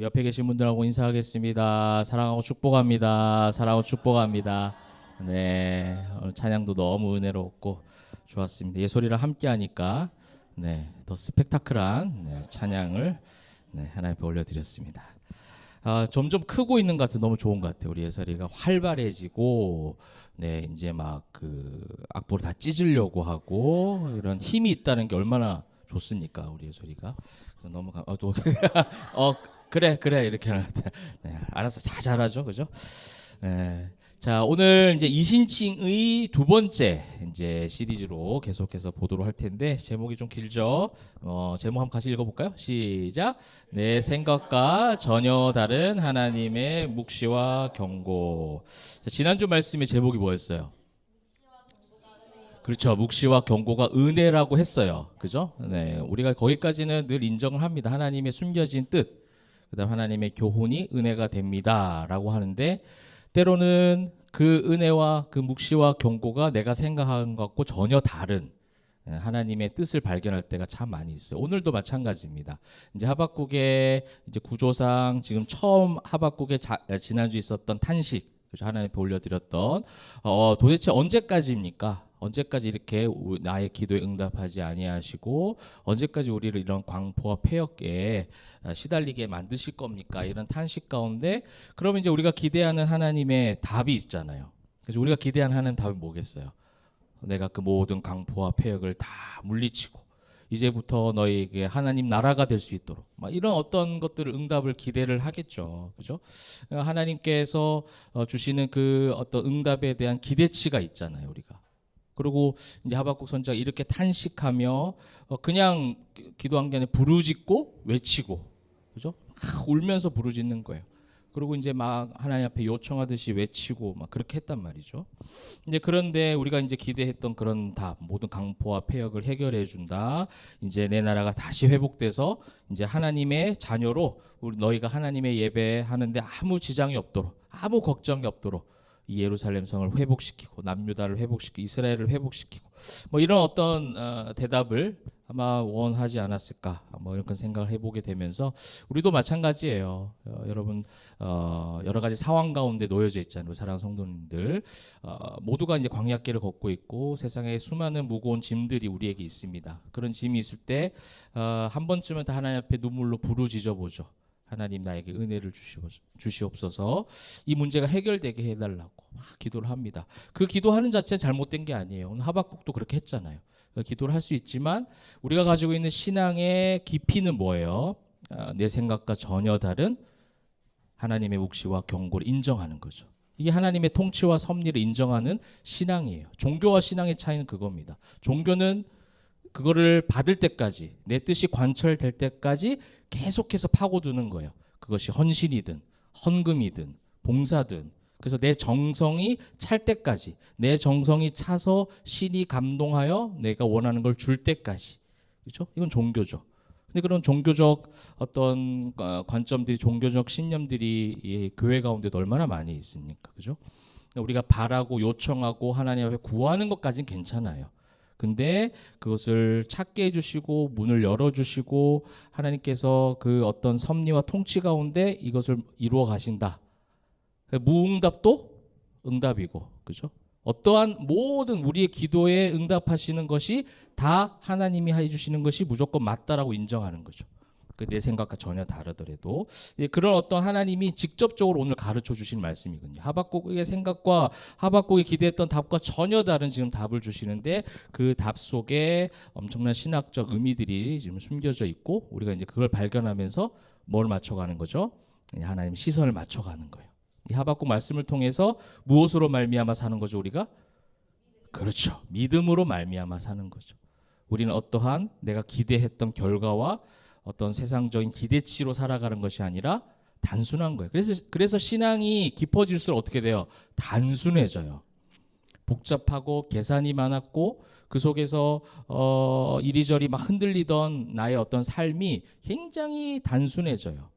우리 옆에 계신 분들하고 인사하겠습니다. 사랑하고 축복합니다. 사랑하고 축복합니다. 네, 오늘 찬양도 너무 은혜롭고 좋았습니다. 예솔이랑 함께 하니까 더 스펙타클한 찬양을 하나님 앞에 올려드렸습니다. 점점 크고 있는 것 같아 너무 좋은 것 같아요. 우리 예설이가 활발해지고 이제 막 그 악보를 다 찢으려고 하고 이런 힘이 있다는 게 얼마나 좋습니까, 우리 예설이가. 너무 또 그래 이렇게 하는 것 같아요. 알아서 잘하죠, 그죠? 자, 오늘 이제 이신칭의 두 번째 이제 시리즈로 계속해서 보도록 할 텐데 제목이 좀 길죠. 제목 한번 같이 읽어볼까요? 시작. 내 생각과 전혀 다른 하나님의 묵시와 경고. 자, 지난주 말씀의 제목이 뭐였어요? 그렇죠. 묵시와 경고가 은혜라고 했어요. 그죠? 우리가 거기까지는 늘 인정을 합니다. 하나님의 숨겨진 뜻, 그다음 하나님의 교훈이 은혜가 됩니다라고 하는데 때로는 그 은혜와 그 묵시와 경고가 내가 생각한 것과 전혀 다른 하나님의 뜻을 발견할 때가 참 많이 있어요. 오늘도 마찬가지입니다. 이제 하박국의 이제 구조상 지금 처음 하박국의 지난주에 있었던 탄식, 그렇죠? 하나님 앞에 올려드렸던 도대체 언제까지입니까? 언제까지 이렇게 나의 기도에 응답하지 아니하시고 언제까지 우리를 이런 광포와 폐역에 시달리게 만드실 겁니까? 이런 탄식 가운데 그러면 이제 우리가 기대하는 하나님의 답이 있잖아요. 그래서 우리가 기대하는 하나님 답이 뭐겠어요? 내가 그 모든 광포와 폐역을 다 물리치고 이제부터 너희에게 하나님 나라가 될 수 있도록 막 이런 어떤 것들을 응답을 기대를 하겠죠. 그죠? 하나님께서 주시는 그 어떤 응답에 대한 기대치가 있잖아요, 우리가. 그리고 이제 하박국 선지자가 이렇게 탄식하며 그냥 기도한 게 아니라 부르짖고 외치고, 그죠? 막 울면서 부르짖는 거예요. 그리고 이제 막 하나님 앞에 요청하듯이 외치고 막 그렇게 했단 말이죠. 이제 그런데 우리가 이제 기대했던 그런 답, 모든 강포와 폐역을 해결해 준다. 이제 내 나라가 다시 회복돼서 이제 하나님의 자녀로 우리 너희가 하나님의 예배하는데 아무 지장이 없도록, 아무 걱정이 없도록 이 예루살렘 성을 회복시키고 남유다를 회복시키고 이스라엘을 회복시키고 뭐 이런 어떤 대답을 아마 원하지 않았을까 뭐 이런 생각을 해보게 되면서 우리도 마찬가지예요. 여러분 여러 가지 상황 가운데 놓여져 있잖아요. 사랑하는 성도님들 모두가 이제 광야길을 걷고 있고 세상에 수많은 무거운 짐들이 우리에게 있습니다. 그런 짐이 있을 때 한 번쯤은 다 하나님 앞에 눈물로 부르짖어 보죠. 하나님 나에게 은혜를 주시옵소서. 이 문제가 해결되게 해달라고 막 기도를 합니다. 그 기도하는 자체는 잘못된 게 아니에요. 오늘 하박국도 그렇게 했잖아요. 기도를 할 수 있지만 우리가 가지고 있는 신앙의 깊이는 뭐예요? 내 생각과 전혀 다른 하나님의 묵시와 경고를 인정하는 거죠. 이게 하나님의 통치와 섭리를 인정하는 신앙이에요. 종교와 신앙의 차이는 그겁니다. 종교는 그거를 받을 때까지 내 뜻이 관철될 때까지 계속해서 파고드는 거예요. 그것이 헌신이든 헌금이든 봉사든 그래서 내 정성이 찰 때까지 내 정성이 차서 신이 감동하여 내가 원하는 걸 줄 때까지 그렇죠? 이건 종교죠. 근데 그런 종교적 어떤 관점들이 종교적 신념들이 이 교회 가운데도 얼마나 많이 있습니까? 그죠? 우리가 바라고 요청하고 하나님 앞에 구하는 것까지는 괜찮아요. 근데 그것을 찾게 해주시고 문을 열어주시고 하나님께서 그 어떤 섭리와 통치 가운데 이것을 이루어 가신다. 무응답도 응답이고, 그죠? 어떠한 모든 우리의 기도에 응답하시는 것이 다 하나님이 해주시는 것이 무조건 맞다라고 인정하는 거죠. 내 생각과 전혀 다르더라도 그런 어떤 하나님이 직접적으로 오늘 가르쳐 주신 말씀이거든요. 하박국의 생각과 하박국이 기대했던 답과 전혀 다른 지금 답을 주시는데 그 답 속에 엄청난 신학적 의미들이 지금 숨겨져 있고 우리가 이제 그걸 발견하면서 뭘 맞춰가는 거죠? 하나님 시선을 맞춰가는 거예요. 이 하박국 말씀을 통해서 무엇으로 말미암아 사는 거죠? 우리가 그렇죠. 믿음으로 말미암아 사는 거죠. 우리는 어떠한 내가 기대했던 결과와 어떤 세상적인 기대치로 살아가는 것이 아니라 단순한 거예요. 그래서 신앙이 깊어질수록 어떻게 돼요? 단순해져요. 복잡하고 계산이 많았고 그 속에서 이리저리 막 흔들리던 나의 어떤 삶이 굉장히 단순해져요.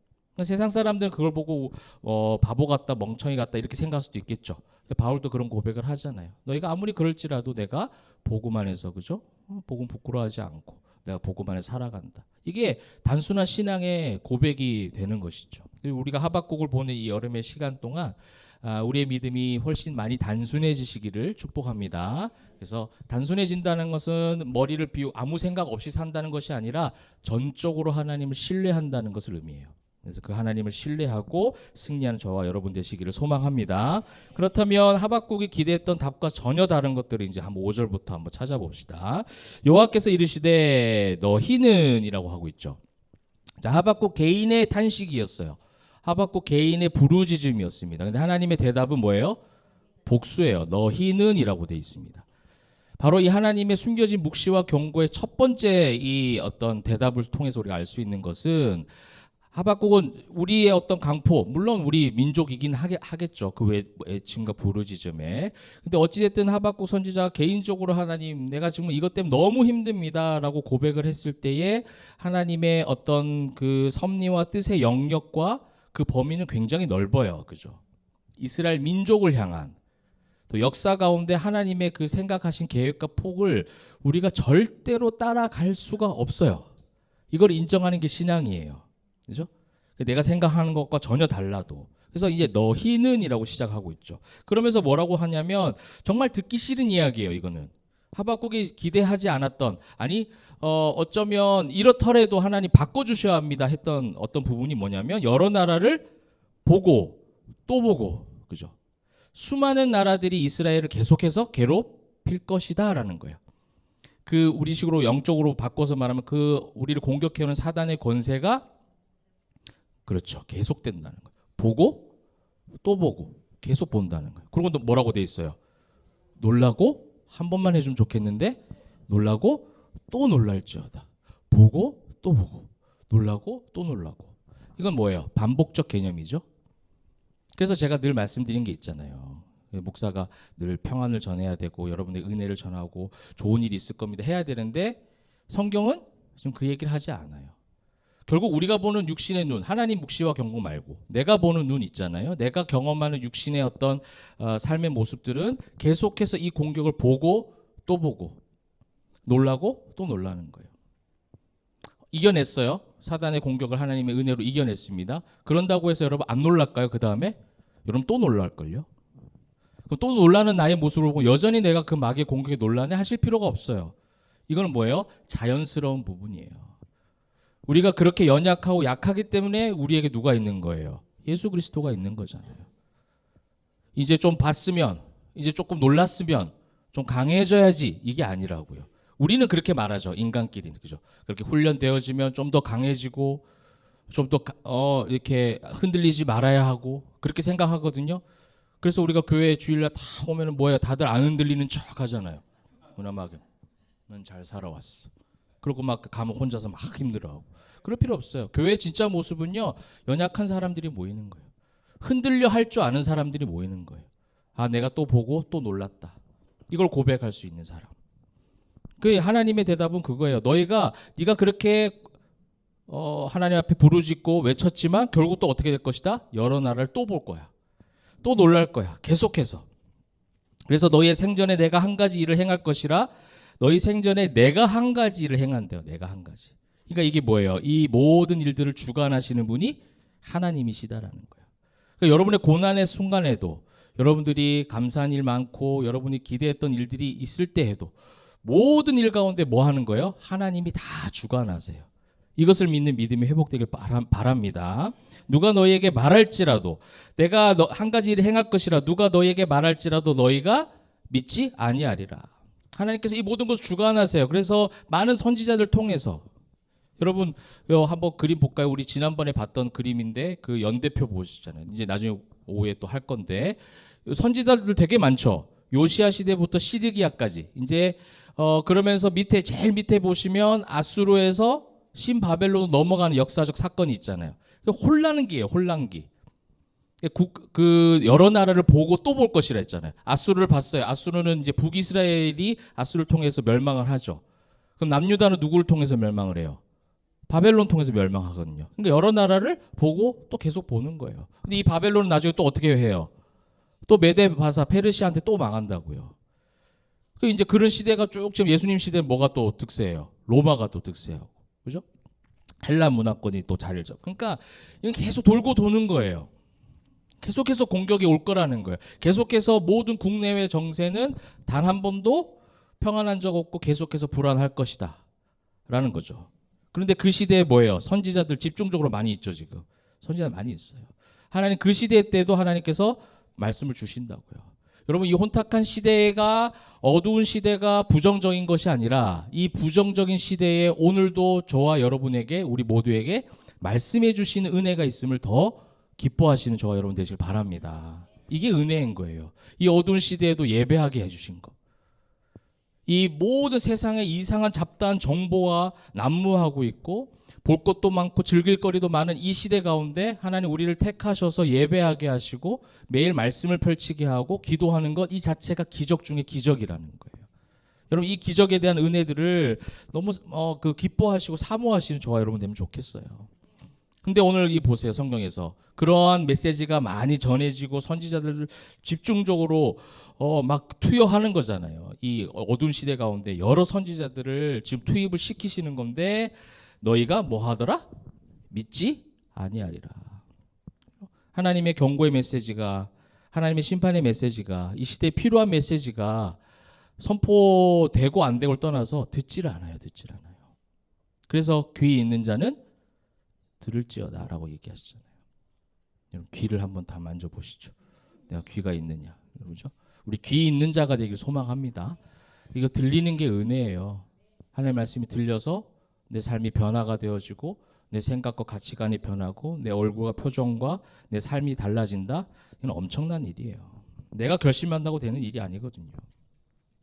세상 사람들은 그걸 보고 바보 같다, 멍청이 같다 이렇게 생각할 수도 있겠죠. 바울도 그런 고백을 하잖아요. 너희가 아무리 그럴지라도 내가 복음 안에서 그죠? 복음 부끄러워하지 않고 내가 복음 안에 살아간다. 이게 단순한 신앙의 고백이 되는 것이죠. 우리가 하박국을 보는 이 여름의 시간 동안 우리의 믿음이 훨씬 많이 단순해지시기를 축복합니다. 그래서 단순해진다는 것은 머리를 비우고 아무 생각 없이 산다는 것이 아니라 전적으로 하나님을 신뢰한다는 것을 의미해요. 그래서 그 하나님을 신뢰하고 승리하는 저와 여러분 되시기를 소망합니다. 그렇다면 하박국이 기대했던 답과 전혀 다른 것들을 이제 한번 5절부터 한번 찾아봅시다. 여호와께서 이르시되 너희는 이라고 하고 있죠. 자, 하박국 개인의 탄식이었어요. 하박국 개인의 부르짖음이었습니다. 근데 하나님의 대답은 뭐예요? 복수예요. 너희는 이라고 되어 있습니다. 바로 이 하나님의 숨겨진 묵시와 경고의 첫 번째 이 어떤 대답을 통해서 우리가 알 수 있는 것은 하박국은 우리의 어떤 강포, 물론 우리 민족이긴 하겠죠. 그 외침과 부르짖음에. 근데 어찌됐든 하박국 선지자가 개인적으로 하나님, 내가 지금 이것 때문에 너무 힘듭니다 라고 고백을 했을 때에 하나님의 어떤 그 섭리와 뜻의 영역과 그 범위는 굉장히 넓어요. 그죠? 이스라엘 민족을 향한 또 역사 가운데 하나님의 그 생각하신 계획과 폭을 우리가 절대로 따라갈 수가 없어요. 이걸 인정하는 게 신앙이에요. 그죠? 내가 생각하는 것과 전혀 달라도. 그래서 이제 너희는 이라고 시작하고 있죠. 그러면서 뭐라고 하냐면 정말 듣기 싫은 이야기예요. 이거는 하박국이 기대하지 않았던, 아니 어쩌면 이렇더라도 하나님 바꿔주셔야 합니다 했던 어떤 부분이 뭐냐면 여러 나라를 보고 또 보고, 그죠? 수많은 나라들이 이스라엘을 계속해서 괴롭힐 것이다 라는 거예요. 그 우리식으로 영적으로 바꿔서 말하면 그 우리를 공격해오는 사단의 권세가, 그렇죠, 계속된다는 거예요. 보고 또 보고 계속 본다는 거예요. 그리고 또 뭐라고 돼 있어요? 놀라고 한 번만 해주면 좋겠는데 놀라고 또 놀랄지어다. 보고 또 보고 놀라고 또 놀라고. 이건 뭐예요? 반복적 개념이죠. 그래서 제가 늘 말씀드린 게 있잖아요. 목사가 늘 평안을 전해야 되고 여러분의 은혜를 전하고 좋은 일이 있을 겁니다 해야 되는데 성경은 지금 그 얘기를 하지 않아요. 결국 우리가 보는 육신의 눈, 하나님 묵시와 경고 말고 내가 보는 눈 있잖아요. 내가 경험하는 육신의 어떤 삶의 모습들은 계속해서 이 공격을 보고 또 보고 놀라고 또 놀라는 거예요. 이겨냈어요. 사단의 공격을 하나님의 은혜로 이겨냈습니다. 그런다고 해서 여러분 안 놀랄까요? 그 다음에 여러분 또 놀랄걸요. 그럼 또 놀라는 나의 모습을 보고 여전히 내가 그 마귀의 공격에 놀라네 하실 필요가 없어요. 이거는 뭐예요? 자연스러운 부분이에요. 우리가 그렇게 연약하고 약하기 때문에 우리에게 누가 있는 거예요? 예수 그리스도가 있는 거잖아요. 이제 좀 봤으면, 이제 조금 놀랐으면 좀 강해져야지, 이게 아니라고요. 우리는 그렇게 말하죠. 인간끼리는. 그죠? 그렇게 훈련되어지면 좀 더 강해지고 좀 더 이렇게 흔들리지 말아야 하고 그렇게 생각하거든요. 그래서 우리가 교회 주일날 다 오면은 뭐예요? 다들 안 흔들리는 척 하잖아요. 문화막은 넌 잘 살아왔어. 그러고 막 가면 혼자서 막 힘들어하고. 그럴 필요 없어요. 교회 진짜 모습은요, 연약한 사람들이 모이는 거예요. 흔들려 할 줄 아는 사람들이 모이는 거예요. 아, 내가 또 보고 또 놀랐다. 이걸 고백할 수 있는 사람. 그 하나님의 대답은 그거예요. 네가 그렇게 하나님 앞에 부르짖고 외쳤지만 결국 또 어떻게 될 것이다? 여러 나라를 또 볼 거야. 또 놀랄 거야. 계속해서. 그래서 너희의 생전에 내가 한 가지 일을 행할 것이라. 너희 생전에 내가 한 가지 일을 행한대요. 내가 한 가지. 그러니까 이게 뭐예요? 이 모든 일들을 주관하시는 분이 하나님이시다라는 거예요. 그러니까 여러분의 고난의 순간에도, 여러분들이 감사한 일 많고 여러분이 기대했던 일들이 있을 때에도 모든 일 가운데 뭐 하는 거예요? 하나님이 다 주관하세요. 이것을 믿는 믿음이 회복되길 바랍니다. 누가 너희에게 말할지라도, 내가 한 가지 일을 행할 것이라 누가 너희에게 말할지라도 너희가 믿지 아니하리라. 하나님께서 이 모든 것을 주관하세요. 그래서 많은 선지자들 통해서, 여러분 한번 그림 볼까요? 우리 지난번에 봤던 그림인데 그 연대표 보시잖아요. 이제 나중에 오후에 또 할 건데 선지자들 되게 많죠. 요시야 시대부터 시드기야까지. 이제 그러면서 제일 밑에 보시면 아수르에서 신바벨론으로 넘어가는 역사적 사건이 있잖아요. 혼란기예요. 혼란기. 그 여러 나라를 보고 또 볼 것이라 했잖아요. 아수르를 봤어요. 아수르는 이제 북이스라엘이 아수르를 통해서 멸망을 하죠. 그럼 남유다는 누구를 통해서 멸망을 해요? 바벨론 통해서 멸망하거든요. 그러니까 여러 나라를 보고 또 계속 보는 거예요. 근데 이 바벨론은 나중에 또 어떻게 해요? 또 메데 바사 페르시아한테 또 망한다고요. 그 이제 그런 시대가 쭉 지금 예수님 시대에 뭐가 또 득세해요? 로마가 또 득세하고, 그죠? 헬라 문화권이 또 자리를 잡고. 그러니까 이건 계속 돌고 도는 거예요. 계속해서 공격이 올 거라는 거예요. 계속해서 모든 국내외 정세는 단 한 번도 평안한 적 없고 계속해서 불안할 것이다 라는 거죠. 그런데 그 시대에 뭐예요? 선지자들 집중적으로 많이 있죠. 지금 선지자들 많이 있어요. 하나님 그 시대 때도 하나님께서 말씀을 주신다고요. 여러분, 이 혼탁한 시대가, 어두운 시대가 부정적인 것이 아니라 이 부정적인 시대에 오늘도 저와 여러분에게, 우리 모두에게 말씀해 주시는 은혜가 있음을 더 기뻐하시는 저와 여러분 되시길 바랍니다. 이게 은혜인 거예요. 이 어두운 시대에도 예배하게 해주신 거. 이 모든 세상에 이상한 잡다한 정보와 난무하고 있고 볼 것도 많고 즐길 거리도 많은 이 시대 가운데 하나님 우리를 택하셔서 예배하게 하시고 매일 말씀을 펼치게 하고 기도하는 것, 이 자체가 기적 중에 기적이라는 거예요. 여러분, 이 기적에 대한 은혜들을 너무 기뻐하시고 사모하시는 저와 여러분 되면 좋겠어요. 근데 오늘 이 보세요. 성경에서 그러한 메시지가 많이 전해지고 선지자들을 집중적으로 막 투여하는 거잖아요. 이 어두운 시대 가운데 여러 선지자들을 지금 투입을 시키시는 건데 너희가 뭐 하더라? 믿지 아니하리라. 하나님의 경고의 메시지가, 하나님의 심판의 메시지가, 이 시대에 필요한 메시지가 선포되고 안 되고를 떠나서 듣질 않아요. 그래서 귀 있는 자는 들을지어다라고 얘기하시잖아요. 여러분, 귀를 한번 다 만져보시죠. 내가 귀가 있느냐, 그렇죠? 우리 귀 있는 자가 되길 소망합니다. 이거 들리는 게 은혜예요. 하나님의 말씀이 들려서 내 삶이 변화가 되어지고 내 생각과 가치관이 변하고 내 얼굴과 표정과 내 삶이 달라진다. 이건 엄청난 일이에요. 내가 결심한다고 되는 일이 아니거든요.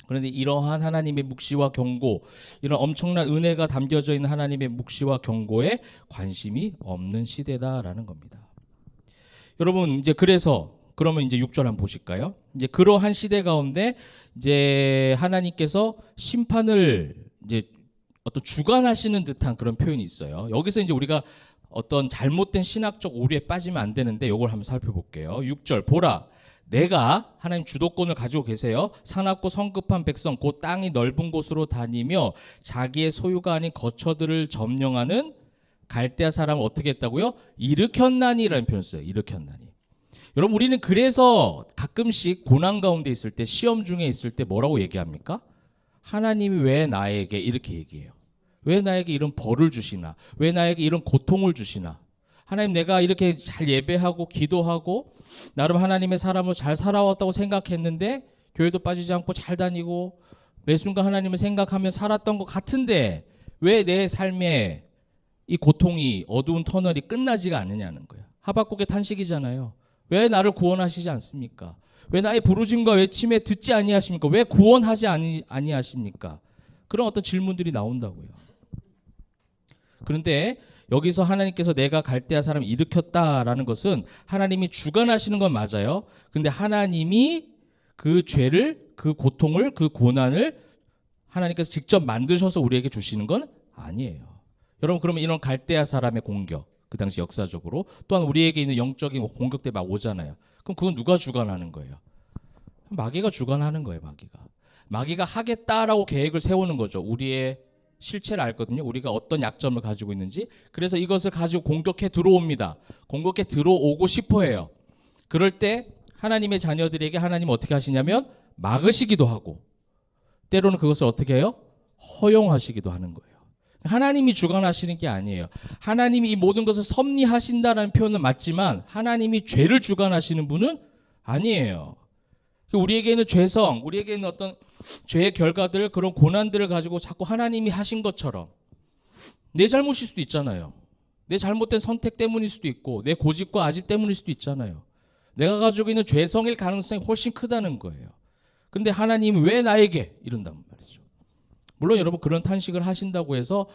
그런데 이러한 하나님의 묵시와 경고, 이런 엄청난 은혜가 담겨져 있는 하나님의 묵시와 경고에 관심이 없는 시대다라는 겁니다. 여러분, 이제 그러면 이제 6절 한번 보실까요? 이제 그러한 시대 가운데 이제 하나님께서 심판을 이제 어떤 주관하시는 듯한 그런 표현이 있어요. 여기서 이제 우리가 어떤 잘못된 신학적 오류에 빠지면 안 되는데 이걸 한번 살펴볼게요. 6절 보라, 내가, 하나님 주도권을 가지고 계세요. 사납고 성급한 백성 곧 땅이 넓은 곳으로 다니며 자기의 소유가 아닌 거처들을 점령하는 갈대아 사람을 어떻게 했다고요? 일으켰나니라는 표현을 써요. 일으켰나니. 여러분, 우리는 그래서 가끔씩 고난 가운데 있을 때, 시험 중에 있을 때 뭐라고 얘기합니까? 하나님이 왜 나에게 이렇게 얘기해요? 왜 나에게 이런 벌을 주시나? 왜 나에게 이런 고통을 주시나? 하나님, 내가 이렇게 잘 예배하고 기도하고 나름 하나님의 사람으로 잘 살아왔다고 생각했는데 교회도 빠지지 않고 잘 다니고 매 순간 하나님을 생각하며 살았던 것 같은데 왜 내 삶에 이 고통이, 어두운 터널이 끝나지가 않느냐는 거예요. 하박국의 탄식이잖아요. 왜 나를 구원하시지 않습니까? 왜 나의 부르짖음과 외침에 듣지 아니하십니까? 왜 구원하지 아니하십니까? 그런 어떤 질문들이 나온다고요. 그런데 여기서 하나님께서 내가 갈대아 사람을 일으켰다라는 것은 하나님이 주관하시는 건 맞아요. 근데 하나님이 그 죄를, 그 고통을, 그 고난을 하나님께서 직접 만드셔서 우리에게 주시는 건 아니에요. 여러분, 그러면 이런 갈대아 사람의 공격, 그 당시 역사적으로 또한 우리에게 있는 영적인 공격들 막 오잖아요. 그럼 그건 누가 주관하는 거예요? 마귀가 주관하는 거예요. 마귀가 하겠다라고 계획을 세우는 거죠. 우리의 실체를 알거든요. 우리가 어떤 약점을 가지고 있는지. 그래서 이것을 가지고 공격해 들어옵니다. 공격해 들어오고 싶어 해요. 그럴 때 하나님의 자녀들에게 하나님은 어떻게 하시냐면 막으시기도 하고 때로는 그것을 어떻게 해요? 허용하시기도 하는 거예요. 하나님이 주관하시는 게 아니에요. 하나님이 이 모든 것을 섭리하신다라는 표현은 맞지만 하나님이 죄를 주관하시는 분은 아니에요. 우리에게는 죄성, 우리에게는 어떤 죄의 결과들, 그런 고난들을 가지고 자꾸 하나님이 하신 것처럼 내 잘못일 수도 있잖아요. 내 잘못된 선택 때문일 수도 있고 내 고집과 아집 때문일 수도 있잖아요. 내가 가지고 있는 죄성일 가능성이 훨씬 크다는 거예요. 근데 하나님이 왜 나에게 이런단 말이죠. 물론 여러분, 그런 탄식을 하신다고 해서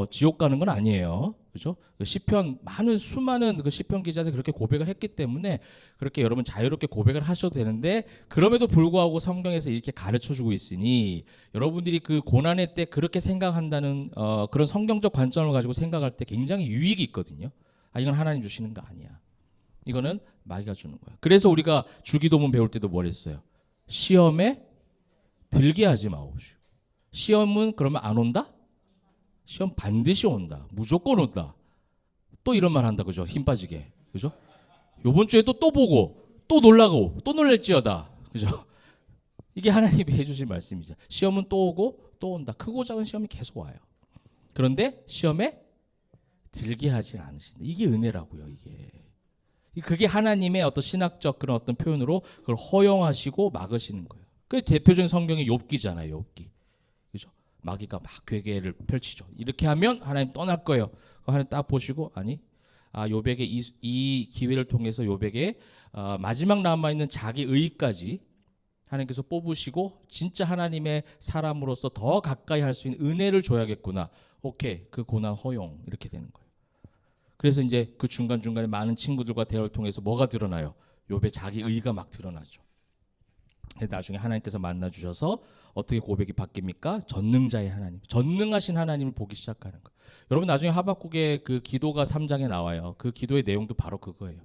지옥 가는 건 아니에요. 그죠? 시편, 수많은 그 시편 기자들이 그렇게 고백을 했기 때문에 그렇게 여러분 자유롭게 고백을 하셔도 되는데, 그럼에도 불구하고 성경에서 이렇게 가르쳐주고 있으니 여러분들이 그 고난의 때 그렇게 생각한다는 그런 성경적 관점을 가지고 생각할 때 굉장히 유익이 있거든요. 이건 하나님 주시는 거 아니야. 이거는 마귀가 주는 거야. 그래서 우리가 주기도문 배울 때도 뭘 했어요? 시험에 들게 하지 마옵시오. 시험은 그러면 안 온다? 시험 반드시 온다. 무조건 온다. 또 이런 말 한다. 그죠? 힘 빠지게. 그죠? 요번 주에 또 보고 또 놀라고 또 놀랄지어다. 그죠? 이게 하나님이 해주신 말씀이죠. 시험은 또 오고 또 온다. 크고 작은 시험이 계속 와요. 그런데 시험에 들게 하지 않으신다. 이게 은혜라고요. 이게. 그게 하나님의 어떤 신학적 그런 어떤 표현으로 그걸 허용하시고 막으시는 거예요. 그 대표적인 성경이 욥기잖아요. 욥기. 그죠? 마귀가 막 괴계를 펼치죠. 이렇게 하면 하나님 떠날 거예요. 하나님 딱 보시고 아니, 욥에게 이 기회를 통해서 욥에게 마지막 남아 있는 자기 의까지 하나님께서 뽑으시고 진짜 하나님의 사람으로서 더 가까이 할 수 있는 은혜를 줘야겠구나. 오케이, 그 고난 허용 이렇게 되는 거예요. 그래서 이제 그 중간중간에 많은 친구들과 대화를 통해서 뭐가 드러나요? 욥의 자기 의가 막 드러나죠. 나중에 하나님께서 만나주셔서 어떻게 고백이 바뀝니까? 전능자의 하나님, 전능하신 하나님을 보기 시작하는 거예요. 여러분 나중에 하박국의 그 기도가 3장에 나와요. 그 기도의 내용도 바로 그거예요.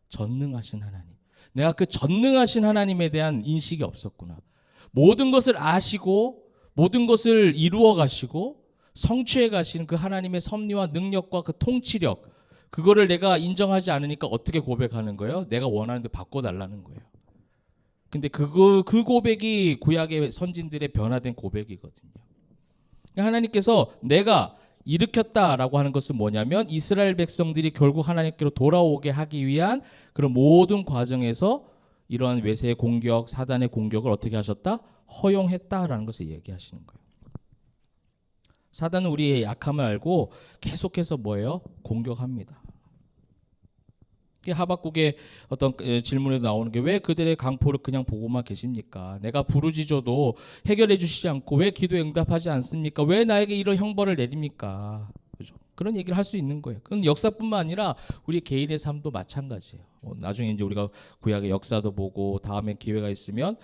전능하신 하나님. 내가 그 전능하신 하나님에 대한 인식이 없었구나. 모든 것을 아시고 모든 것을 이루어 가시고 성취해 가시는 그 하나님의 섭리와 능력과 그 통치력, 그거를 내가 인정하지 않으니까 어떻게 고백하는 거예요? 내가 원하는 데 바꿔달라는 거예요. 근데 그 고백이 구약의 선진들의 변화된 고백이거든요. 하나님께서 내가 일으켰다라고 하는 것은 뭐냐면 이스라엘 백성들이 결국 하나님께로 돌아오게 하기 위한 그런 모든 과정에서 이러한 외세의 공격, 사단의 공격을 어떻게 하셨다? 허용했다라는 것을 얘기하시는 거예요. 사단은 우리의 약함을 알고 계속해서 뭐예요? 공격합니다. 하박국의 어떤 질문에도 나오는 게 왜 그들의 강포를 그냥 보고만 계십니까? 내가 부르짖어도 해결해 주시지 않고 왜 기도에 응답하지 않습니까? 왜 나에게 이런 형벌을 내립니까? 그죠? 그런 얘기를 할 수 있는 거예요. 그건 역사뿐만 아니라 우리 개인의 삶도 마찬가지예요. 나중에 이제 우리가 구약의 역사도 보고 다음에 기회가 있으면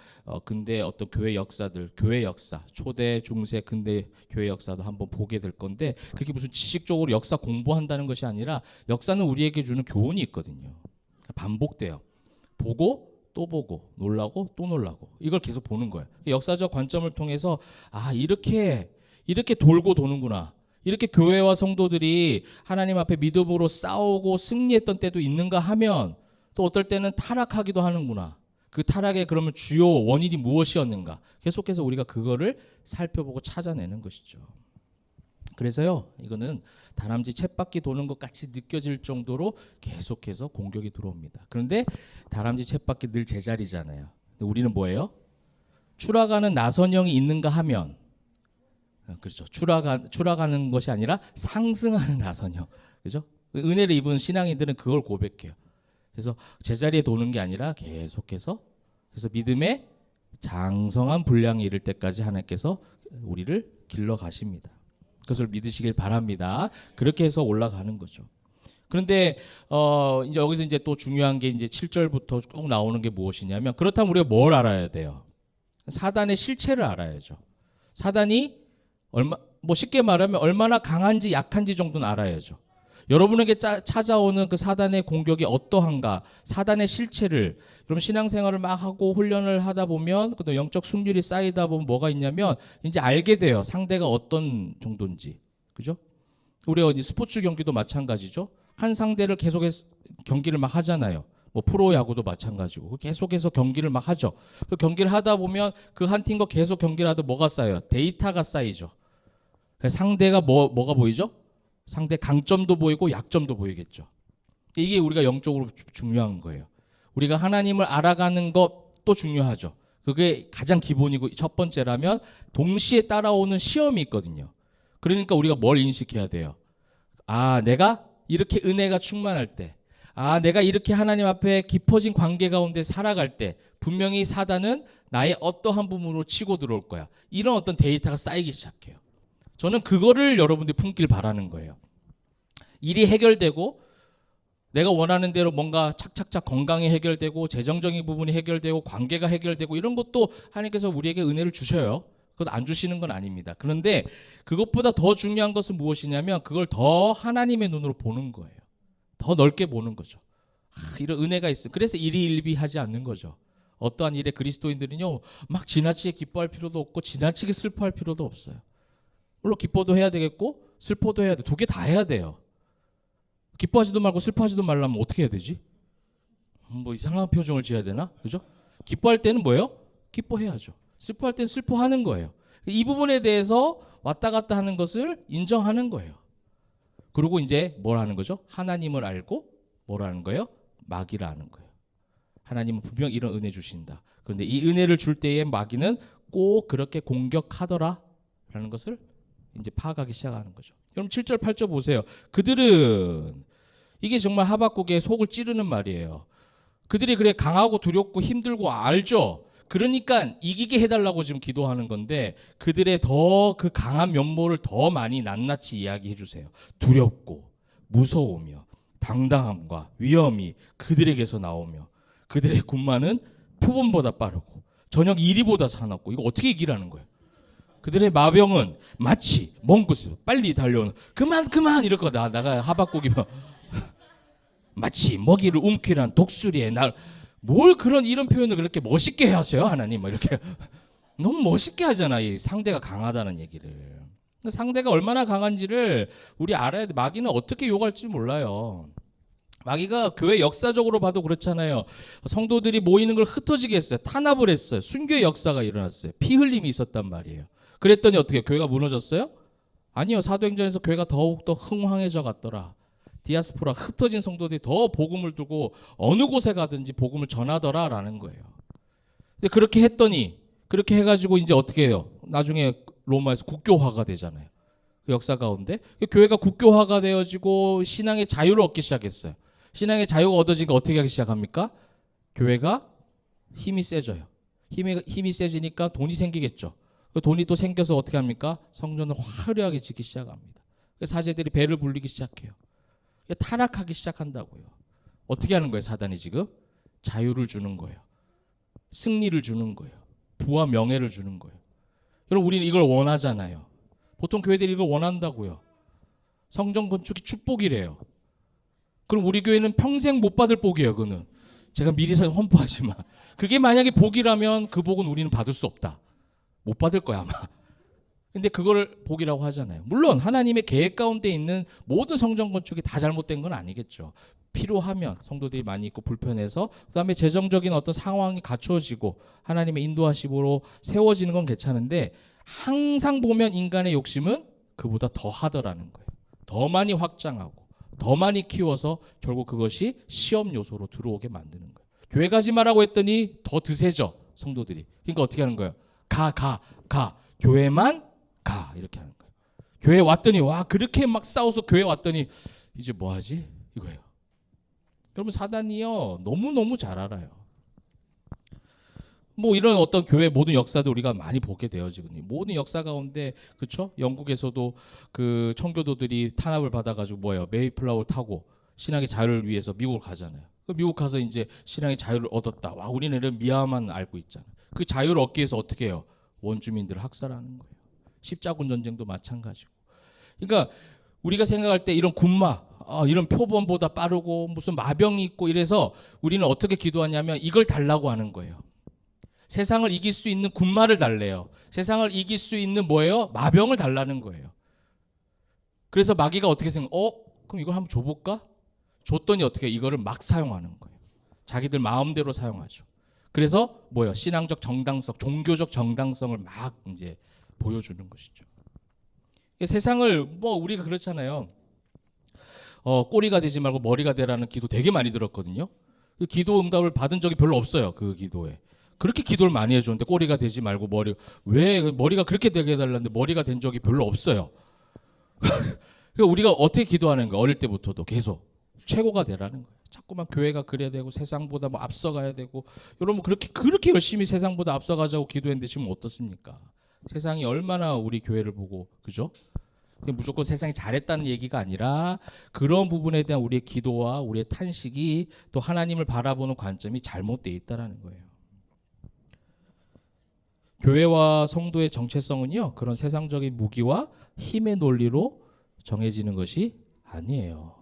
근대 어떤 교회 역사들, 교회 역사, 초대, 중세, 근대 교회 역사도 한번 보게 될 건데 그게 무슨 지식적으로 역사 공부한다는 것이 아니라 역사는 우리에게 주는 교훈이 있거든요. 반복돼요. 보고 또 보고 놀라고 또 놀라고 이걸 계속 보는 거예요. 역사적 관점을 통해서 이렇게 돌고 도는구나. 이렇게 교회와 성도들이 하나님 앞에 믿음으로 싸우고 승리했던 때도 있는가 하면 또 어떨 때는 타락하기도 하는구나. 그 타락의 그러면 주요 원인이 무엇이었는가? 계속해서 우리가 그거를 살펴보고 찾아내는 것이죠. 그래서요, 이거는 다람쥐 쳇바퀴 도는 것 같이 느껴질 정도로 계속해서 공격이 들어옵니다. 그런데 다람쥐 쳇바퀴 늘 제자리잖아요. 근데 우리는 뭐예요? 추락하는 나선형이 있는가 하면 그렇죠. 추락하는 것이 아니라 상승하는 나선형. 그죠? 은혜를 입은 신앙인들은 그걸 고백해요. 그래서 제자리에 도는 게 아니라 계속해서 그래서 믿음의 장성한 분량이 이를 때까지 하나님께서 우리를 길러 가십니다. 그것을 믿으시길 바랍니다. 그렇게 해서 올라가는 거죠. 그런데 이제 여기서 이제 또 중요한 게 이제 7절부터 쭉 나오는 게 무엇이냐면 그렇다면 우리가 뭘 알아야 돼요? 사단의 실체를 알아야죠. 사단이 쉽게 말하면 얼마나 강한지 약한지 정도는 알아야죠. 여러분에게 찾아오는 그 사단의 공격이 어떠한가, 사단의 실체를, 그럼 신앙생활을 막 하고 훈련을 하다 보면, 또 영적 승률이 쌓이다 보면 뭐가 있냐면 이제 알게 돼요. 상대가 어떤 정도인지, 그죠? 우리가 이제 스포츠 경기도 마찬가지죠. 한 상대를 계속해서 경기를 막 하잖아요. 뭐 프로야구도 마찬가지고 계속해서 경기를 막 하죠. 그 경기를 하다 보면 그 한 팀과 계속 경기를 하다 뭐가 쌓여요? 데이터가 쌓이죠. 상대가 뭐가 보이죠? 상대 강점도 보이고 약점도 보이겠죠. 이게 우리가 영적으로 중요한 거예요. 우리가 하나님을 알아가는 것도 중요하죠. 그게 가장 기본이고 첫 번째라면 동시에 따라오는 시험이 있거든요. 그러니까 우리가 뭘 인식해야 돼요? 내가 이렇게 은혜가 충만할 때, 내가 이렇게 하나님 앞에 깊어진 관계 가운데 살아갈 때 분명히 사단은 나의 어떠한 부분으로 치고 들어올 거야. 이런 어떤 데이터가 쌓이기 시작해요. 저는 그거를 여러분들이 품길 바라는 거예요. 일이 해결되고 내가 원하는 대로 뭔가 착착착 건강이 해결되고 재정적인 부분이 해결되고 관계가 해결되고 이런 것도 하나님께서 우리에게 은혜를 주셔요. 그것 안 주시는 건 아닙니다. 그런데 그것보다 더 중요한 것은 무엇이냐면 그걸 더 하나님의 눈으로 보는 거예요. 더 넓게 보는 거죠. 이런 은혜가 있어요. 그래서 일희일비하지 않는 거죠. 어떠한 일에 그리스도인들은요 막 지나치게 기뻐할 필요도 없고 지나치게 슬퍼할 필요도 없어요. 물론 기뻐도 해야 되겠고 슬퍼도 해야 돼. 두 개 다 해야 돼요. 기뻐하지도 말고 슬퍼하지도 말라면 어떻게 해야 되지? 뭐 이상한 표정을 지어야 되나? 그죠? 기뻐할 때는 뭐예요? 기뻐해야죠. 슬퍼할 때는 슬퍼하는 거예요. 이 부분에 대해서 왔다 갔다 하는 것을 인정하는 거예요. 그리고 이제 뭘 하는 거죠? 하나님을 알고 뭘 하는 거예요? 마귀를 아는 거예요. 하나님은 분명 이런 은혜 주신다. 그런데 이 은혜를 줄 때에 마귀는 꼭 그렇게 공격하더라 라는 것을 이제 파악하기 시작하는 거죠. 그럼 7절 8절 보세요. 그들은, 이게 정말 하박국의 속을 찌르는 말이에요. 그들이 그래 강하고 두렵고 힘들고 알죠. 그러니까 이기게 해달라고 지금 기도하는 건데 그들의 더 그 강한 면모를 더 많이 낱낱이 이야기해 주세요. 두렵고 무서우며 당당함과 위험이 그들에게서 나오며 그들의 군마는 표범보다 빠르고 저녁 이리보다 사납고, 이거 어떻게 이기라는 거예요? 그들의 마병은 마치 먼 곳으로 빨리 달려오는, 그만 이럴 거다. 나가 하박국이면 마치 먹이를 움켜쥐는 독수리에 날, 뭘 그런 이런 표현을 그렇게 멋있게 하세요 하나님? 이렇게 너무 멋있게 하잖아. 이 상대가 강하다는 얘기를. 상대가 얼마나 강한지를 우리 알아야 돼. 마귀는 어떻게 욕할지 몰라요. 마귀가 교회 역사적으로 봐도 그렇잖아요. 성도들이 모이는 걸 흩어지게 했어요. 탄압을 했어요. 순교의 역사가 일어났어요. 피 흘림이 있었단 말이에요. 그랬더니 어떻게 교회가 무너졌어요? 아니요. 사도행전에서 교회가 더욱더 흥황해져 갔더라. 디아스포라, 흩어진 성도들이 더 복음을 두고 어느 곳에 가든지 복음을 전하더라라는 거예요. 근데 그렇게 했더니, 그렇게 해가지고 이제 어떻게 해요? 나중에 로마에서 국교화가 되잖아요. 그 역사 가운데 교회가 국교화가 되어지고 신앙의 자유를 얻기 시작했어요. 신앙의 자유가 얻어지니까 어떻게 하기 시작합니까? 교회가 힘이 세져요. 힘이 세지니까 돈이 생기겠죠. 그 돈이 또 생겨서 어떻게 합니까? 성전을 화려하게 짓기 시작합니다. 사제들이 배를 불리기 시작해요. 타락하기 시작한다고요. 어떻게 하는 거예요? 사단이 지금 자유를 주는 거예요. 승리를 주는 거예요. 부와 명예를 주는 거예요. 여러분, 우리는 이걸 원하잖아요. 보통 교회들이 이걸 원한다고요. 성전 건축이 축복이래요. 그럼 우리 교회는 평생 못 받을 복이에요. 그거는 제가 미리 선포하지만, 그게 만약에 복이라면 그 복은 우리는 받을 수 없다. 못 받을 거야 아마. 근데 그걸 복이라고 하잖아요. 물론 하나님의 계획 가운데 있는 모든 성전 건축이 다 잘못된 건 아니겠죠. 필요하면, 성도들이 많이 있고 불편해서, 그다음에 재정적인 어떤 상황이 갖추어지고 하나님의 인도하심으로 세워지는 건 괜찮은데, 항상 보면 인간의 욕심은 그보다 더 하더라는 거예요. 더 많이 확장하고 더 많이 키워서 결국 그것이 시험 요소로 들어오게 만드는 거예요. 교회 가지 말라고 했더니 더 드세져 성도들이. 그러니까 어떻게 하는 거예요? 가 교회만 가, 이렇게 하는 거예요. 교회 왔더니, 와, 그렇게 막 싸워서 교회 왔더니 이제 뭐 하지? 이거예요. 여러분, 사단이요 너무너무 잘 알아요. 뭐 이런 어떤 교회 모든 역사도 우리가 많이 보게 되어지거든요. 모든 역사 가운데, 그렇죠? 영국에서도 그 청교도들이 탄압을 받아가지고 뭐예요? 메이플라워를 타고 신앙의 자유를 위해서 미국을 가잖아요. 그 미국 가서 이제 신앙의 자유를 얻었다. 와, 우리는 이런 미화만 알고 있잖아요. 그 자유를 얻기 위해서 어떻게 해요? 원주민들을 학살하는 거예요. 십자군 전쟁도 마찬가지고. 그러니까 우리가 생각할 때 이런 군마, 이런 표범보다 빠르고 무슨 마병이 있고 이래서 우리는 어떻게 기도하냐면 이걸 달라고 하는 거예요. 세상을 이길 수 있는 군마를 달래요. 세상을 이길 수 있는 뭐예요? 마병을 달라는 거예요. 그래서 마귀가 어떻게 그럼 이걸 한번 줘볼까? 줬더니 어떻게 이거를 막 사용하는 거예요. 자기들 마음대로 사용하죠. 그래서 뭐예요? 신앙적 정당성, 종교적 정당성을 막 이제 보여주는 것이죠. 세상을 뭐 우리가 그렇잖아요. 꼬리가 되지 말고 머리가 되라는 기도 되게 많이 들었거든요. 그 기도 응답을 받은 적이 별로 없어요. 그 기도에. 그렇게 기도를 많이 해줬는데 꼬리가 되지 말고 왜 머리가 그렇게 되게 해달라는데 머리가 된 적이 별로 없어요. 그러니까 우리가 어떻게 기도하는 거예요? 어릴 때부터도 계속 최고가 되라는 거예요. 자꾸만 교회가 그래야 되고 세상보다 뭐 앞서가야 되고. 여러분, 그렇게 열심히 세상보다 앞서가자고 기도했는데 지금 어떻습니까? 세상이 얼마나 우리 교회를 보고, 그죠? 무조건 세상이 잘했다는 얘기가 아니라 그런 부분에 대한 우리의 기도와 우리의 탄식이 또 하나님을 바라보는 관점이 잘못되어 있다는 거예요. 교회와 성도의 정체성은요, 그런 세상적인 무기와 힘의 논리로 정해지는 것이 아니에요.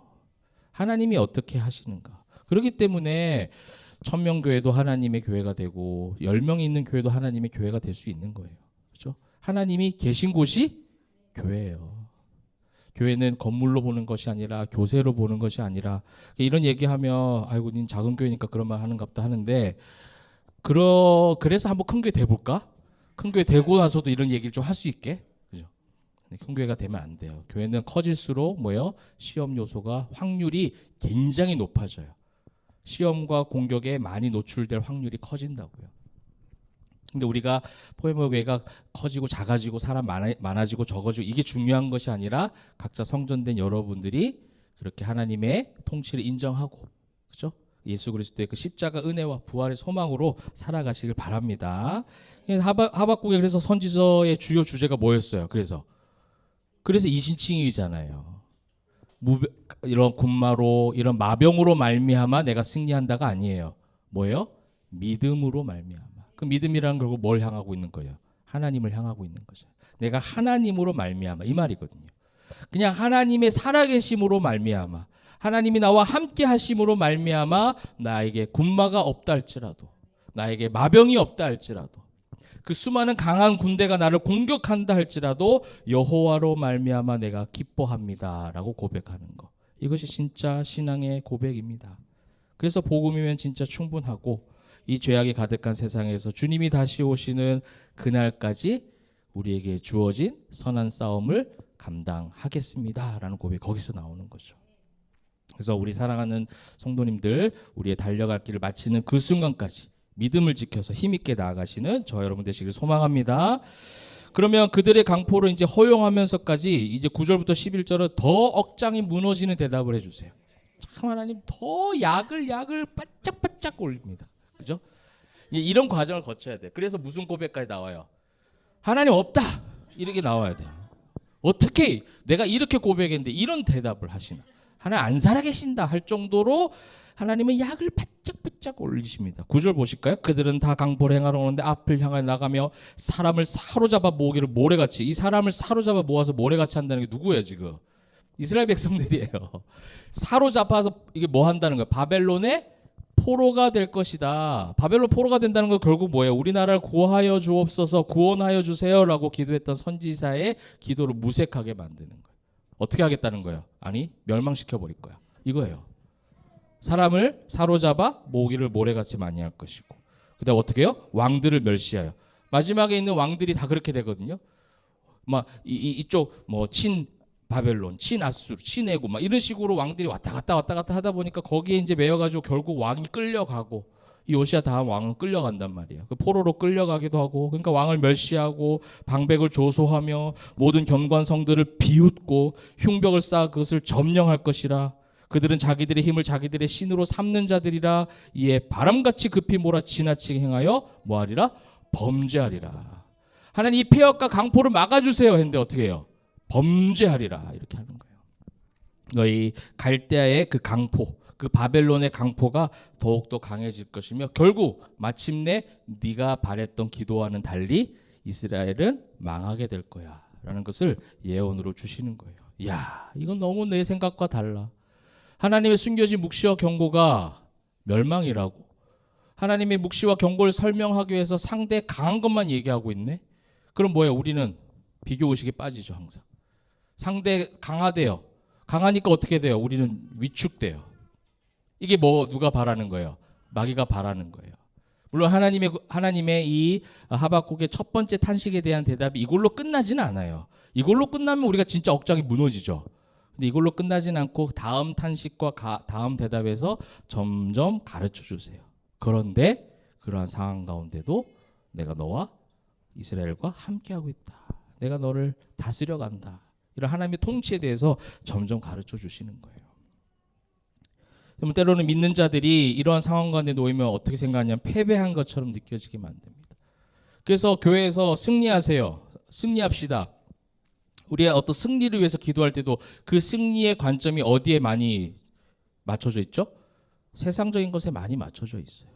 하나님이 어떻게 하시는가. 그렇기 때문에 1000명 교회도 하나님의 교회가 되고 10명이 있는 교회도 하나님의 교회가 될 수 있는 거예요. 그렇죠? 하나님이 계신 곳이 교회예요. 교회는 건물로 보는 것이 아니라 교세로 보는 것이 아니라 이런 얘기하면 아이고 닌 작은 교회니까 그런 말 하는갑다 하는데 그래서 한번 큰 교회 돼볼까? 큰 교회 되고 나서도 이런 얘기를 좀 할 수 있게 그죠? 큰 교회가 되면 안 돼요. 교회는 커질수록 뭐예요? 시험 요소가 확률이 굉장히 높아져요. 시험과 공격에 많이 노출될 확률이 커진다고요. 근데 우리가 포에머교회가 커지고 작아지고 사람 많아지고 적어지고 이게 중요한 것이 아니라 각자 성전된 여러분들이 그렇게 하나님의 통치를 인정하고 그죠? 예수 그리스도의 그 십자가 은혜와 부활의 소망으로 살아가시길 바랍니다. 하박국에 그래서 선지서의 주요 주제가 뭐였어요? 그래서 이신칭이잖아요. 이런 군마로 이런 마병으로 말미암아 내가 승리한다가 아니에요. 뭐예요? 믿음으로 말미암아. 그 믿음이라는 결국 뭘 향하고 있는 거예요? 하나님을 향하고 있는 거죠. 내가 하나님으로 말미암아 이 말이거든요. 그냥 하나님의 살아계심으로 말미암아 하나님이 나와 함께 하심으로 말미암아 나에게 군마가 없다 할지라도 나에게 마병이 없다 할지라도 그 수많은 강한 군대가 나를 공격한다 할지라도 여호와로 말미암아 내가 기뻐합니다라고 고백하는 거. 이것이 진짜 신앙의 고백입니다. 그래서 복음이면 진짜 충분하고 이 죄악이 가득한 세상에서 주님이 다시 오시는 그날까지 우리에게 주어진 선한 싸움을 감당하겠습니다라는 고백이 거기서 나오는 거죠. 그래서 우리 사랑하는 성도님들 우리의 달려갈 길을 마치는 그 순간까지 믿음을 지켜서 힘있게 나아가시는 저 여러분 되시길 소망합니다. 그러면 그들의 강포를 이제 허용하면서까지 이제 9절부터 11절은 더 억장이 무너지는 대답을 해주세요. 참 하나님 더 약을 바짝바짝 올립니다. 그죠? 이런 과정을 거쳐야 돼. 그래서 무슨 고백까지 나와요? 하나님 없다 이렇게 나와야 돼요. 어떻게 내가 이렇게 고백했는데 이런 대답을 하시나? 하나님 안 살아계신다 할 정도로 하나님은 약을 바짝바짝 올리십니다. 9절 보실까요? 그들은 다 강포를 행하러 오는데 앞을 향하여 나가며 사람을 사로잡아 모으기를 모래같이. 이 사람을 사로잡아 모아서 모래같이 한다는 게 누구예요 지금? 이스라엘 백성들이에요. 사로잡아서 이게 뭐 한다는 거예요? 바벨론의 포로가 될 것이다. 바벨론 포로가 된다는 건 결국 뭐예요? 우리나라를 구하여 주옵소서, 구원하여 주세요라고 기도했던 선지자의 기도를 무색하게 만드는 거예요. 어떻게 하겠다는 거예요? 아니 멸망시켜 버릴 거야. 이거예요. 사람을 사로잡아 모으기를 모래같이 많이 할 것이고 그다음 어떻게 해요? 왕들을 멸시하여. 마지막에 있는 왕들이 다 그렇게 되거든요. 막 이쪽 뭐 친 바벨론, 친 아수르, 친 애굽 막 이런 식으로 왕들이 왔다 갔다 하다 보니까 거기에 이제 매여가지고 결국 왕이 끌려가고 이 요시야 다음 왕은 끌려간단 말이에요. 그 포로로 끌려가기도 하고 그러니까 왕을 멸시하고 방백을 조소하며 모든 견관성들을 비웃고 흉벽을 쌓아 그것을 점령할 것이라. 그들은 자기들의 힘을 자기들의 신으로 삼는 자들이라. 이에 바람같이 급히 몰아 지나치게 행하여 뭐하리라? 범죄하리라. 하나님 이 폐역과 강포를 막아주세요 했는데 어떻게 해요? 범죄하리라 이렇게 하는 거예요. 너희 갈대아의 그 강포, 그 바벨론의 강포가 더욱더 강해질 것이며 결국 마침내 네가 바랬던 기도와는 달리 이스라엘은 망하게 될 거야 라는 것을 예언으로 주시는 거예요. 이야 이건 너무 내 생각과 달라. 하나님의 숨겨진 묵시와 경고가 멸망이라고. 하나님의 묵시와 경고를 설명하기 위해서 상대 강한 것만 얘기하고 있네. 그럼 뭐예요? 우리는 비교의식에 빠지죠 항상. 상대 강하대요. 강하니까 어떻게 돼요? 우리는 위축돼요. 이게 뭐 누가 바라는 거예요? 마귀가 바라는 거예요. 물론 하나님의 이 하박국의 첫 번째 탄식에 대한 대답이 이걸로 끝나지는 않아요. 이걸로 끝나면 우리가 진짜 억장이 무너지죠. 근데 이걸로 끝나진 않고 다음 탄식과 다음 대답에서 점점 가르쳐 주세요. 그런데 그러한 상황 가운데도 내가 너와 이스라엘과 함께하고 있다. 내가 너를 다스려 간다. 이런 하나님의 통치에 대해서 점점 가르쳐 주시는 거예요. 때로는 믿는 자들이 이러한 상황 가운데 놓이면 어떻게 생각하냐면 패배한 것처럼 느껴지게 만듭니다. 그래서 교회에서 승리하세요. 승리합시다. 우리의 어떤 승리를 위해서 기도할 때도 그 승리의 관점이 어디에 많이 맞춰져 있죠? 세상적인 것에 많이 맞춰져 있어요.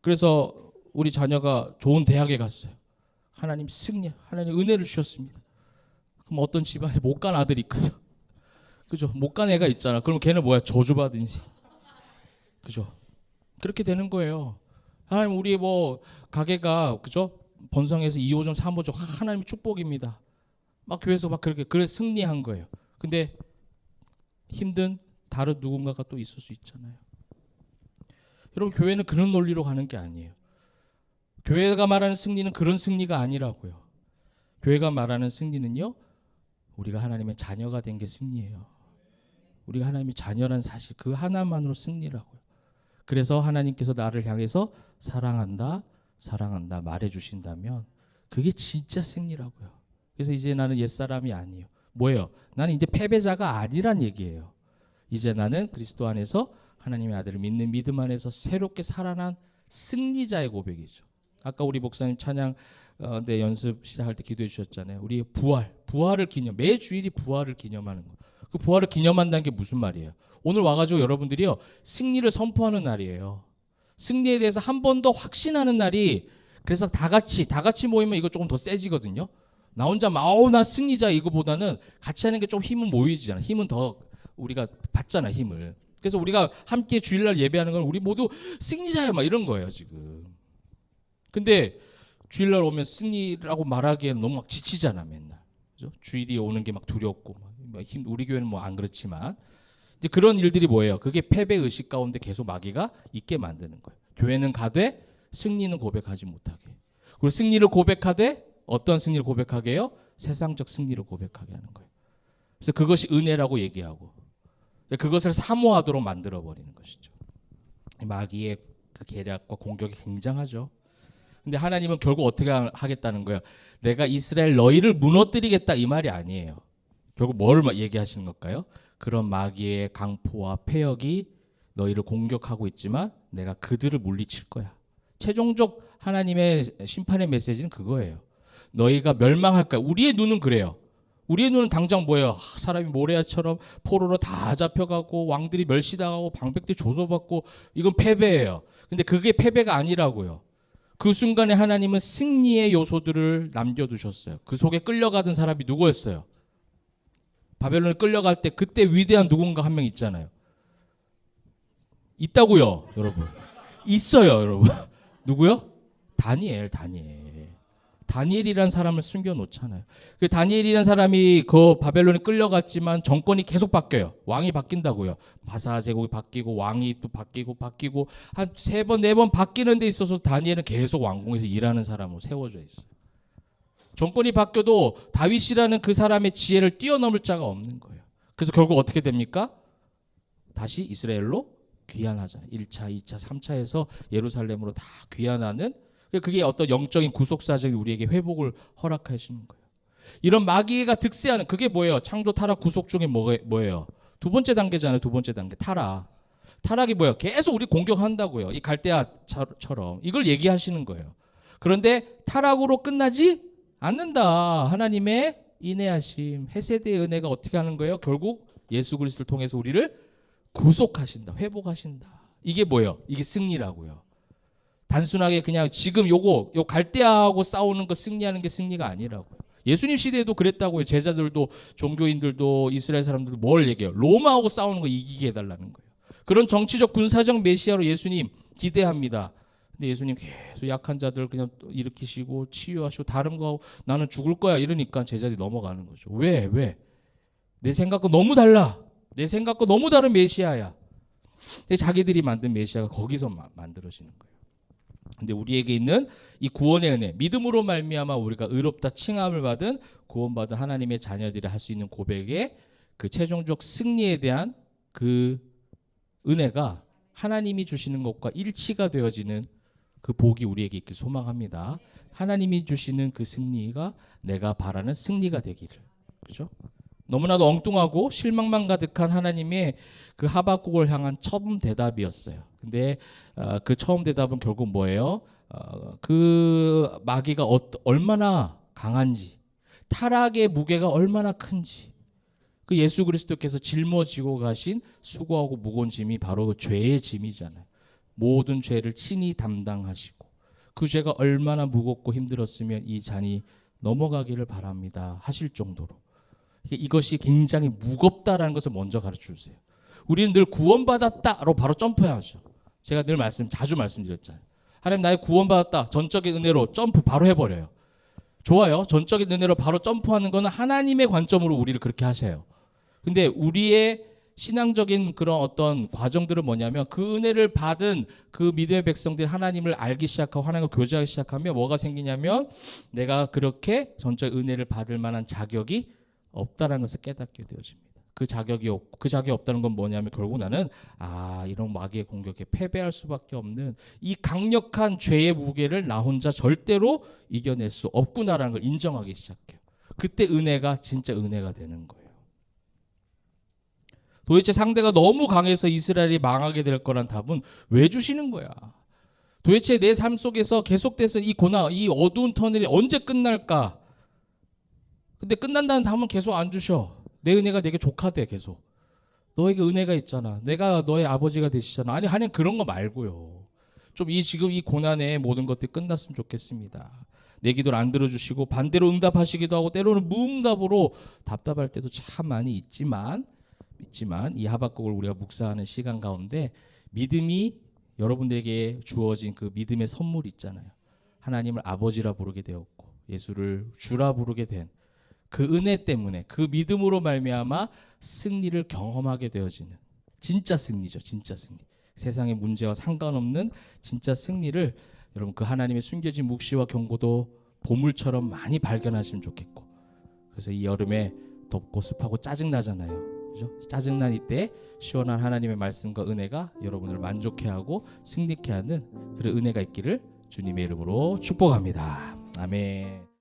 그래서 우리 자녀가 좋은 대학에 갔어요. 하나님 승리, 하나님 은혜를 주셨습니다. 그럼 어떤 집안에 못 간 아들이 있거든. 그죠? 못 간 애가 있잖아. 그럼 걔는 뭐야? 저주받은 인생. 그죠? 그렇게 되는 거예요. 하나님 우리 뭐 가게가 그죠? 번성해서 2호점, 3호점 하나님의 축복입니다. 막 교회에서 막 그래 승리한 거예요. 근데 힘든 다른 누군가가 또 있을 수 있잖아요. 여러분, 교회는 그런 논리로 가는 게 아니에요. 교회가 말하는 승리는 그런 승리가 아니라고요. 교회가 말하는 승리는요, 우리가 하나님의 자녀가 된 게 승리예요. 우리가 하나님의 자녀란 사실, 그 하나만으로 승리라고요. 그래서 하나님께서 나를 향해서 사랑한다, 사랑한다 말해주신다면 그게 진짜 승리라고요. 그래서 이제 나는 옛사람이 아니에요. 뭐예요? 나는 이제 패배자가 아니란 얘기예요. 이제 나는 그리스도 안에서 하나님의 아들을 믿는 믿음 안에서 새롭게 살아난 승리자의 고백이죠. 아까 우리 목사님 찬양 네, 연습 시작할 때 기도해 주셨잖아요. 우리 부활을 기념, 매 주일이 부활을 기념하는 거. 그 부활을 기념한다는 게 무슨 말이에요? 오늘 와가지고 여러분들이요, 승리를 선포하는 날이에요. 승리에 대해서 한 번 더 확신하는 날이. 그래서 다 같이 모이면 이거 조금 더 세지거든요. 나 혼자 나 승리자 이거보다는 같이 하는 게 좀 힘은 모이지잖아. 힘은 더 우리가 받잖아, 힘을. 그래서 우리가 함께 주일날 예배하는 건 우리 모두 승리자야 막 이런 거예요 지금. 근데 주일날 오면 승리라고 말하기에는 너무 막 지치잖아 맨날. 그죠? 주일이 오는 게 막 두렵고 우리 교회는 뭐 안 그렇지만 이제 그런 일들이 뭐예요? 그게 패배 의식 가운데 계속 마귀가 있게 만드는 거예요. 교회는 가되 승리는 고백하지 못하게. 그리고 승리를 고백하되 어떤 승리를 고백하게 해요? 세상적 승리를 고백하게 하는 거예요. 그래서 그것이 은혜라고 얘기하고 그것을 사모하도록 만들어 버리는 것이죠. 마귀의 그 계략과 공격이 굉장하죠. 근데 하나님은 결국 어떻게 하겠다는 거예요? 내가 이스라엘 너희를 무너뜨리겠다 이 말이 아니에요. 결국 뭘 얘기하시는 걸까요? 그런 마귀의 강포와 패역이 너희를 공격하고 있지만 내가 그들을 물리칠 거야. 최종적 하나님의 심판의 메시지는 그거예요. 너희가 멸망할 거야. 우리의 눈은 그래요. 우리의 눈은 당장 뭐예요? 사람이 모래아처럼 포로로 다 잡혀가고 왕들이 멸시당하고 방백들이 조소받고 이건 패배예요. 근데 그게 패배가 아니라고요. 그 순간에 하나님은 승리의 요소들을 남겨두셨어요. 그 속에 끌려가던 사람이 누구였어요? 바벨론에 끌려갈 때 그때 위대한 누군가 한 명 있잖아요. 있다고요, 여러분. 있어요, 여러분. 누구요? 다니엘이란 사람을 숨겨놓잖아요. 그 다니엘이란 사람이 그 바벨론에 끌려갔지만 정권이 계속 바뀌어요. 왕이 바뀐다고요. 바사 제국이 바뀌고 왕이 또 바뀌고 한 3번 4번 바뀌는 데 있어서 다니엘은 계속 왕궁에서 일하는 사람으로 세워져 있어요. 정권이 바뀌어도 다윗이라는 그 사람의 지혜를 뛰어넘을 자가 없는 거예요. 그래서 결국 어떻게 됩니까? 다시 이스라엘로 귀환하잖아요. 1차, 2차, 3차에서 예루살렘으로 다 귀환하는, 그게 어떤 영적인 구속사적인 우리에게 회복을 허락하시는 거예요. 이런 마귀가 득세하는 그게 뭐예요? 창조, 타락, 구속 중에 뭐예요? 두 번째 단계잖아요. 두 번째 단계 타락이 뭐예요? 계속 우리 공격한다고요. 이 갈대아처럼 이걸 얘기하시는 거예요. 그런데 타락으로 끝나지 않는다. 하나님의 인내하심, 헤세드의 은혜가 어떻게 하는 거예요? 결국 예수 그리스도를 통해서 우리를 구속하신다, 회복하신다. 이게 뭐예요? 이게 승리라고요. 단순하게 그냥 지금 요 갈대아하고 싸우는 거 승리하는 게 승리가 아니라고요. 예수님 시대에도 그랬다고요. 제자들도 종교인들도 이스라엘 사람들도 뭘 얘기해요? 로마하고 싸우는 거 이기게 해달라는 거예요. 그런 정치적 군사적 메시아로 예수님 기대합니다. 근데 예수님 계속 약한 자들 그냥 일으키시고 치유하시고 다른 거 나는 죽을 거야 이러니까 제자들이 넘어가는 거죠. 왜? 내 생각과 너무 달라. 내 생각과 너무 다른 메시아야. 근데 자기들이 만든 메시아가 거기서 만들어지는 거예요. 근데 우리에게 있는 이 구원의 은혜, 믿음으로 말미암아 우리가 의롭다 칭함을 받은 구원받은 하나님의 자녀들이 할 수 있는 고백의 그 최종적 승리에 대한 그 은혜가 하나님이 주시는 것과 일치가 되어지는 그 복이 우리에게 있길 소망합니다. 하나님이 주시는 그 승리가 내가 바라는 승리가 되기를. 그렇죠? 너무나도 엉뚱하고 실망만 가득한 하나님의 그 하박국을 향한 처음 대답이었어요. 근데 그 처음 대답은 결국 뭐예요? 그 마귀가 얼마나 강한지, 타락의 무게가 얼마나 큰지, 그 예수 그리스도께서 짊어지고 가신 수고하고 무거운 짐이 바로 그 죄의 짐이잖아요. 모든 죄를 친히 담당하시고 그 죄가 얼마나 무겁고 힘들었으면 이 잔이 넘어가기를 바랍니다 하실 정도로 이것이 굉장히 무겁다라는 것을 먼저 가르쳐 주세요. 우리는 늘 구원받았다로 바로 점프해야죠. 제가 늘 자주 말씀드렸잖아요. 하나님 나의 구원받았다 전적인 은혜로 점프 바로 해버려요. 좋아요. 전적인 은혜로 바로 점프하는 거는 하나님의 관점으로 우리를 그렇게 하셔요. 근데 우리의 신앙적인 그런 어떤 과정들은 뭐냐면 그 은혜를 받은 그 믿음의 백성들이 하나님을 알기 시작하고 하나님과 교제하기 시작하면 뭐가 생기냐면 내가 그렇게 전적 은혜를 받을 만한 자격이 없다라는 것을 깨닫게 되어집니다. 그 자격이 없다는 건 뭐냐면 결국 나는 이런 마귀의 공격에 패배할 수밖에 없는 이 강력한 죄의 무게를 나 혼자 절대로 이겨낼 수 없구나라는 걸 인정하기 시작해요. 그때 은혜가 진짜 은혜가 되는 거예요. 도대체 상대가 너무 강해서 이스라엘이 망하게 될 거란 답은 왜 주시는 거야? 도대체 내 삶 속에서 계속돼서 이 고난, 이 어두운 터널이 언제 끝날까? 근데 끝난다는 답은 계속 안 주셔. 내 은혜가 내게 족하대 계속. 너에게 은혜가 있잖아. 내가 너의 아버지가 되시잖아. 아니 하나님 그런 거 말고요. 좀 지금 이 고난의 모든 것들이 끝났으면 좋겠습니다. 내 기도를 안 들어주시고 반대로 응답하시기도 하고 때로는 무응답으로 답답할 때도 참 많이 있지만 이 하박국을 우리가 묵상하는 시간 가운데 믿음이 여러분들에게 주어진 그 믿음의 선물 있잖아요. 하나님을 아버지라 부르게 되었고 예수를 주라 부르게 된 그 은혜 때문에 그 믿음으로 말미암아 승리를 경험하게 되어지는 진짜 승리죠. 진짜 승리. 세상의 문제와 상관없는 진짜 승리를 여러분 그 하나님의 숨겨진 묵시와 경고도 보물처럼 많이 발견하시면 좋겠고 그래서 이 여름에 덥고 습하고 짜증나잖아요. 그죠? 짜증난 이때 시원한 하나님의 말씀과 은혜가 여러분을 만족해 하고 승리케 하는 그런 은혜가 있기를 주님의 이름으로 축복합니다. 아멘.